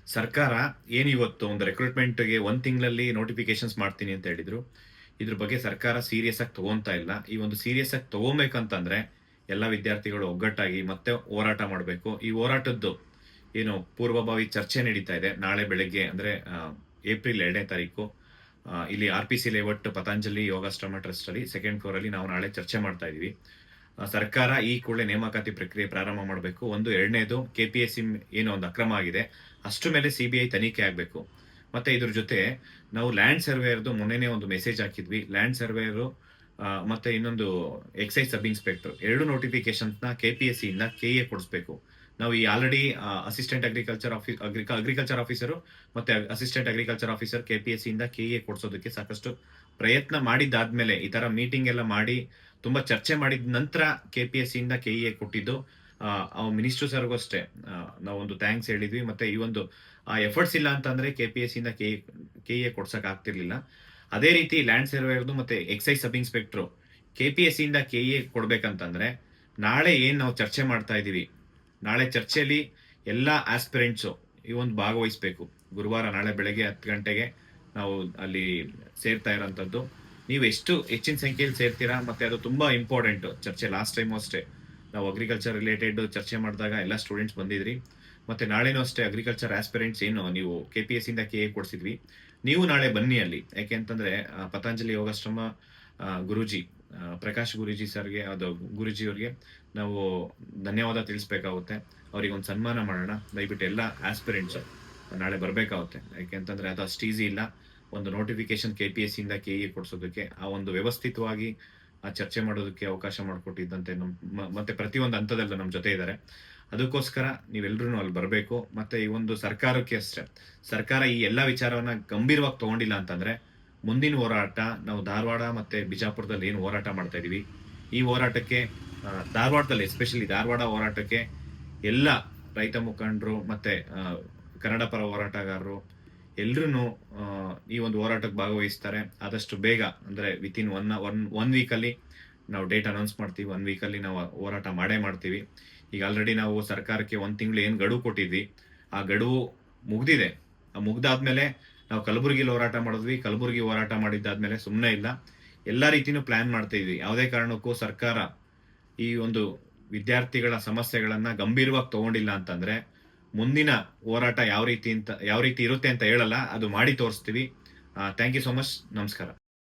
ಸರ್ಕಾರ ಏನಿವತ್ತು ಒಂದು ರಿಕ್ರೂಟ್ಮೆಂಟ್‌ಗೆ 1 ತಿಂಗಳಲ್ಲಿ ನೋಟಿಫಿಕೇಷನ್ಸ್ ಮಾಡ್ತೀನಿ ಅಂತ ಹೇಳಿದ್ರು. ಇದ್ರ ಬಗ್ಗೆ ಸರ್ಕಾರ ಸೀರಿಯಸ್ ಆಗಿ ತಗೊಂತಾ ಇಲ್ಲ. ಈ ಒಂದು ಸೀರಿಯಸ್ ಆಗಿ ತಗೋಬೇಕಂತಂದ್ರೆ ಎಲ್ಲ ವಿದ್ಯಾರ್ಥಿಗಳು ಒಗ್ಗಟ್ಟಾಗಿ ಮತ್ತೆ ಹೋರಾಟ ಮಾಡಬೇಕು. ಈ ಹೋರಾಟದ್ದು ಏನು ಪೂರ್ವಭಾವಿ ಚರ್ಚೆ ನಡೀತಾ ಇದೆ. ನಾಳೆ ಬೆಳಗ್ಗೆ ಅಂದ್ರೆ ಏಪ್ರಿಲ್ 2ನೇ ತಾರೀಕು ಇಲ್ಲಿ ಆರ್.ಪಿ.ಸಿ. ಲೇಔಟ್ ಪತಂಜಲಿ ಯೋಗಾಶ್ರಮ ಟ್ರಸ್ಟ್ ಅಲ್ಲಿ ಸೆಕೆಂಡ್ ಫ್ಲೋರ್ ಅಲ್ಲಿ ನಾವು ನಾಳೆ ಚರ್ಚೆ ಮಾಡ್ತಾ ಇದೀವಿ. ಸರ್ಕಾರ ಈ ಕೂಡಲೇ ನೇಮಕಾತಿ ಪ್ರಕ್ರಿಯೆ ಪ್ರಾರಂಭ ಮಾಡಬೇಕು. ಒಂದು 2ನೇದು ಕೆಪಿಎಸ್ಸಿ ಏನೋ ಒಂದು ಅಕ್ರಮ ಆಗಿದೆ. ಅಷ್ಟ್ರ ಮೇಲೆ ಸಿಬಿಐ ತನಿಖೆ ಆಗಬೇಕು. ಮತ್ತೆ ಇದ್ರ ಜೊತೆ ನಾವು ಲ್ಯಾಂಡ್ ಸರ್ವೇಯರ್‌ದು ಮೊನ್ನೆನೇ ಒಂದು ಮೆಸೇಜ್ ಹಾಕಿದ್ವಿ. ಲ್ಯಾಂಡ್ ಸರ್ವೇಯರ್ ಮತ್ತೆ ಇನ್ನೊಂದು ಎಕ್ಸೈಸ್ ಸಬ್ ಇನ್ಸ್ಪೆಕ್ಟರ್ 2 ನೋಟಿಫಿಕೇಷನ್ಸ್‌ನ ಕೆಪಿಎಸ್ಸಿ ಇಂದ ಕೆಎ ಕೊಡಿಸ್ಬೇಕು. ನಾವು ಈ ಆಲ್ರೆಡಿ ಅಸಿಸ್ಟೆಂಟ್ ಅಗ್ರಿಕಲ್ಚರ್ ಆಫೀಸರ್ ಮತ್ತೆ ಅಸಿಸ್ಟೆಂಟ್ ಅಗ್ರಿಕಲ್ಚರ್ ಆಫೀಸರ್ ಕೆಪಿಎಸ್ಸಿ ಇಂದ ಕೆಎ ಕೊಡಿಸೋದಕ್ಕೆ ಸಾಕಷ್ಟು ಪ್ರಯತ್ನ ಮಾಡಿದ್ದಾದ್ಮೇಲೆ ಈ ತರ ಮೀಟಿಂಗ್ ಎಲ್ಲ ಮಾಡಿ ತುಂಬಾ ಚರ್ಚೆ ಮಾಡಿದ ನಂತರ ಕೆಪಿಎಸ್ಸಿ ಇಂದ ಕೆಇಎ ಕೊಟ್ಟಿದ್ದು. ಮಿನಿಸ್ಟರ್ ಸರ್ಗೂ ಅಷ್ಟೇ ನಾವೊಂದು ಥ್ಯಾಂಕ್ಸ್ ಹೇಳಿದ್ವಿ. ಮತ್ತೆ ಈ ಒಂದು ಎಫರ್ಟ್ಸ್ ಇಲ್ಲ ಅಂತಂದ್ರೆ ಕೆಪಿಎಸ್ಸಿ ಇಂದ ಕೆಇಎ ಕೊಡ್ಸಕ್ ಆಗ್ತಿರ್ಲಿಲ್ಲ. ಅದೇ ರೀತಿ ಲ್ಯಾಂಡ್ ಸರ್ವೇಯರ್ದು ಮತ್ತೆ ಎಕ್ಸೈಸ್ ಸಬ್ ಇನ್ಸ್ಪೆಕ್ಟರ್ ಕೆಪಿಎಸ್ಸಿ ಇಂದ ಕೆಇಎ ಕೊಡ್ಬೇಕಂತಂದ್ರೆ ನಾಳೆ ಏನ್ ನಾವು ಚರ್ಚೆ ಮಾಡ್ತಾ ಇದೀವಿ, ನಾಳೆ ಚರ್ಚೆಯಲ್ಲಿ ಎಲ್ಲಾ ಆಸ್ಪಿರೆಂಟ್ಸ್ ಈ ಒಂದು ಭಾಗವಹಿಸಬೇಕು. ಗುರುವಾರ ನಾಳೆ ಬೆಳಗ್ಗೆ 10 ಗಂಟೆಗೆ ನಾವು ಅಲ್ಲಿ ಸೇರ್ತಾ ಇರೋಂಥದ್ದು. ನೀವು ಎಷ್ಟು ಹೆಚ್ಚಿನ ಸಂಖ್ಯೆಯಲ್ಲಿ ಸೇರ್ತೀರಾ ಮತ್ತೆ ಅದು ತುಂಬಾ ಇಂಪಾರ್ಟೆಂಟ್ ಚರ್ಚೆ. ಲಾಸ್ಟ್ ಟೈಮ್ ಅಷ್ಟೇ ನಾವು ಅಗ್ರಿಕಲ್ಚರ್ ರಿಲೇಟೆಡ್ ಚರ್ಚೆ ಮಾಡಿದಾಗ ಎಲ್ಲ ಸ್ಟೂಡೆಂಟ್ಸ್ ಬಂದಿದ್ರಿ. ಮತ್ತೆ ನಾಳೆನೂ ಅಷ್ಟೇ ಅಗ್ರಿಕಲ್ಚರ್ ಆಸ್ಪಿರೆಂಟ್ಸ್ ಏನು ನೀವು ಕೆಪಿಎಸ್ ಇಂದ ಕೆಎ ಕೊಡಿಸಿದ್ವಿ, ನೀವು ನಾಳೆ ಬನ್ನಿ ಅಲ್ಲಿ. ಯಾಕೆ ಅಂತಂದ್ರೆ ಪತಂಜಲಿ ಯೋಗಾಶ್ರಮ ಗುರುಜಿ ಪ್ರಕಾಶ್ ಗುರುಜಿ ಸರ್ಗೆ ಅದು ಗುರುಜಿ ಅವ್ರಿಗೆ ನಾವು ಧನ್ಯವಾದ ತಿಳಿಸ್ಬೇಕಾಗುತ್ತೆ. ಅವ್ರಿಗೆ ಒಂದು ಸನ್ಮಾನ ಮಾಡೋಣ. ದಯವಿಟ್ಟು ಎಲ್ಲ ಆಸ್ಪಿರೆಂಟ್ಸ್ ನಾಳೆ ಬರ್ಬೇಕಾಗುತ್ತೆ. ಯಾಕೆ ಅಂತಂದ್ರೆ ಅದು ಅಷ್ಟು ಈಸಿ ಇಲ್ಲ. ಒಂದು ನೋಟಿಫಿಕೇಶನ್ ಕೆಪಿಎಸ್ಸಿ ಇಂದ ಕೆಇಎ ಕೊಡಿಸೋದಕ್ಕೆ ಆ ಒಂದು ವ್ಯವಸ್ಥಿತವಾಗಿ ಆ ಚರ್ಚೆ ಮಾಡೋದಕ್ಕೆ ಅವಕಾಶ ಮಾಡಿಕೊಟ್ಟಿದ್ದಂತೆ ಮತ್ತೆ ಪ್ರತಿಯೊಂದು ಹಂತದಲ್ಲೂ ನಮ್ಮ ಜೊತೆ ಇದ್ದಾರೆ. ಅದಕ್ಕೋಸ್ಕರ ನೀವೆಲ್ಲರೂ ಅಲ್ಲಿ ಬರಬೇಕು. ಮತ್ತೆ ಈ ಒಂದು ಸರ್ಕಾರಕ್ಕೆ ಅಷ್ಟೇ, ಸರ್ಕಾರ ಈ ಎಲ್ಲಾ ವಿಚಾರವನ್ನ ಗಂಭೀರವಾಗಿ ತಗೊಂಡಿಲ್ಲ ಅಂತಂದ್ರೆ ಮುಂದಿನ ಹೋರಾಟ ನಾವು ಧಾರವಾಡ ಮತ್ತೆ ಬಿಜಾಪುರದಲ್ಲಿ ಏನು ಹೋರಾಟ ಮಾಡ್ತಾ ಇದೀವಿ, ಈ ಹೋರಾಟಕ್ಕೆ ಧಾರವಾಡದಲ್ಲಿ ಎಸ್ಪೆಷಲಿ ಧಾರವಾಡ ಹೋರಾಟಕ್ಕೆ ಎಲ್ಲ ರೈತ ಮುಖಂಡರು ಮತ್ತೆ ಕನ್ನಡ ಪರ ಹೋರಾಟಗಾರರು ಎಲ್ರೂ ಈ ಒಂದು ಹೋರಾಟಕ್ಕೆ ಭಾಗವಹಿಸ್ತಾರೆ. ಆದಷ್ಟು ಬೇಗ ಅಂದ್ರೆ ವಿತಿನ್ ಒನ್ ವೀಕ್ ಅಲ್ಲಿ ನಾವು ಡೇಟ್ ಅನೌನ್ಸ್ ಮಾಡ್ತೀವಿ. 1 ವೀಕ್ ಅಲ್ಲಿ ನಾವು ಹೋರಾಟ ಮಾಡೇ ಮಾಡ್ತೀವಿ. ಈಗ ಆಲ್ರೆಡಿ ನಾವು ಸರ್ಕಾರಕ್ಕೆ 1 ತಿಂಗಳು ಏನ್ ಗಡುವು ಕೊಟ್ಟಿದ್ವಿ, ಆ ಗಡುವು ಮುಗ್ದಿದೆ. ಆ ಮುಗ್ದಾದ್ಮೇಲೆ ನಾವು ಕಲಬುರಗಿಲಿ ಹೋರಾಟ ಮಾಡಿದ್ವಿ. ಕಲಬುರಗಿ ಹೋರಾಟ ಮಾಡಿದ್ದಾದ್ಮೇಲೆ ಸುಮ್ಮನೆ ಇಲ್ಲ, ಎಲ್ಲಾ ರೀತಿನೂ ಪ್ಲಾನ್ ಮಾಡ್ತಾ ಇದ್ವಿ. ಯಾವುದೇ ಕಾರಣಕ್ಕೂ ಸರ್ಕಾರ ಈ ಒಂದು ವಿದ್ಯಾರ್ಥಿಗಳ ಸಮಸ್ಯೆಗಳನ್ನ ಗಂಭೀರವಾಗಿ ತಗೊಂಡಿಲ್ಲ ಅಂತಂದ್ರೆ ಮುಂದಿನ ಹೋರಾಟ ಯಾವ ರೀತಿ ಇರುತ್ತೆ ಅಂತ ಹೇಳಲ್ಲ, ಅದು ಮಾಡಿ ತೋರಿಸ್ತೀವಿ. Thank you so much. ನಮಸ್ಕಾರ.